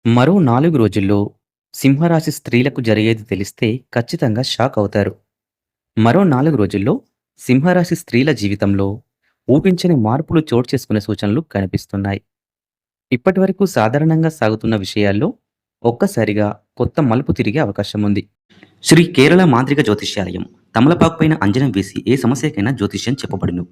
మరో 4 రోజుల్లో సింహరాశి స్త్రీలకు జరిగేది తెలిస్తే ఖచ్చితంగా షాక్ అవుతారు. మరో 4 రోజుల్లో సింహరాశి స్త్రీల జీవితంలో ఊహించని మార్పులు చోటు చేసుకునే సూచనలు కనిపిస్తున్నాయి. ఇప్పటివరకు సాధారణంగా సాగుతున్న విషయాల్లో ఒక్కసారిగా కొత్త మలుపు తిరిగే అవకాశం ఉంది. శ్రీ కేరళ మాంత్రిక జ్యోతిష్యాలయం తమలపాకు పైన అంజనం వేసి ఏ సమస్యకైనా జ్యోతిష్యం చెప్పబడును.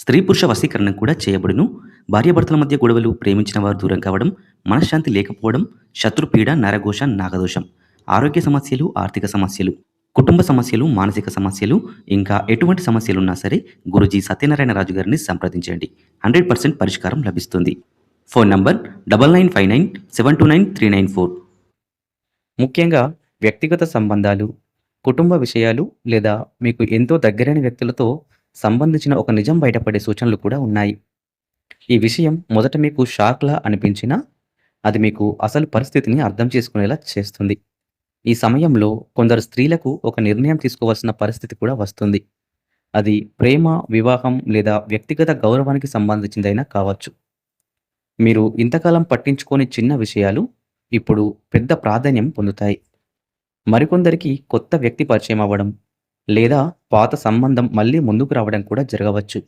స్త్రీ పురుష వశీకరణం కూడా చేయబడును. భార్యాభర్తల మధ్య గొడవలు, ప్రేమించిన వారు దూరం కావడం, మనశ్శాంతి లేకపోవడం, శత్రుపీడ, నరఘోష, నాగదోషం, ఆరోగ్య సమస్యలు, ఆర్థిక సమస్యలు, కుటుంబ సమస్యలు, మానసిక సమస్యలు, ఇంకా ఎటువంటి సమస్యలున్నా సరే గురూజీ సత్యనారాయణ రాజు గారిని సంప్రదించండి. 100% పరిష్కారం లభిస్తుంది. Phone number 9959729394. ముఖ్యంగా వ్యక్తిగత సంబంధాలు, కుటుంబ విషయాలు లేదా మీకు ఎంతో దగ్గరైన వ్యక్తులతో సంబంధించిన ఒక నిజం బయటపడే సూచనలు కూడా ఉన్నాయి. ఈ విషయం మొదట మీకు షాక్‌లా అనిపించినా, అది మీకు అసలు పరిస్థితిని అర్థం చేసుకునేలా చేస్తుంది. ఈ సమయంలో కొందరు స్త్రీలకు ఒక నిర్ణయం తీసుకోవాల్సిన పరిస్థితి కూడా వస్తుంది. అది ప్రేమ, వివాహం లేదా వ్యక్తిగత గౌరవానికి సంబంధించిందైనా కావచ్చు. మీరు ఇంతకాలం పట్టించుకోని చిన్న విషయాలు ఇప్పుడు పెద్ద ప్రాధాన్యం పొందుతాయి. మరికొందరికి కొత్త వ్యక్తి పరిచయం అవ్వడం లేదా పాత సంబంధం మళ్ళీ ముందుకు రావడం కూడా జరగవచ్చు.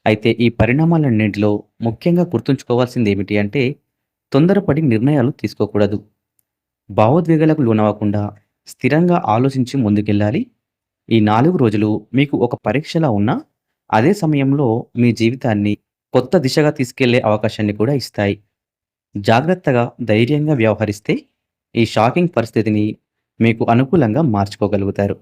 అయితే ఈ పరిణామాలన్నింటిలో ముఖ్యంగా గుర్తుంచుకోవాల్సింది ఏమిటి అంటే, తొందరపడి నిర్ణయాలు తీసుకోకూడదు. భావోద్వేగాలకు లోనవ్వకుండా స్థిరంగా ఆలోచించి ముందుకెళ్ళాలి. ఈ 4 రోజులు మీకు ఒక పరీక్షలా ఉన్నా, అదే సమయంలో మీ జీవితాన్ని కొత్త దిశగా తీసుకెళ్లే అవకాశాన్ని కూడా ఇస్తాయి. జాగ్రత్తగా, ధైర్యంగా వ్యవహరిస్తే ఈ షాకింగ్ పరిస్థితిని మీకు అనుకూలంగా మార్చుకోగలుగుతారు.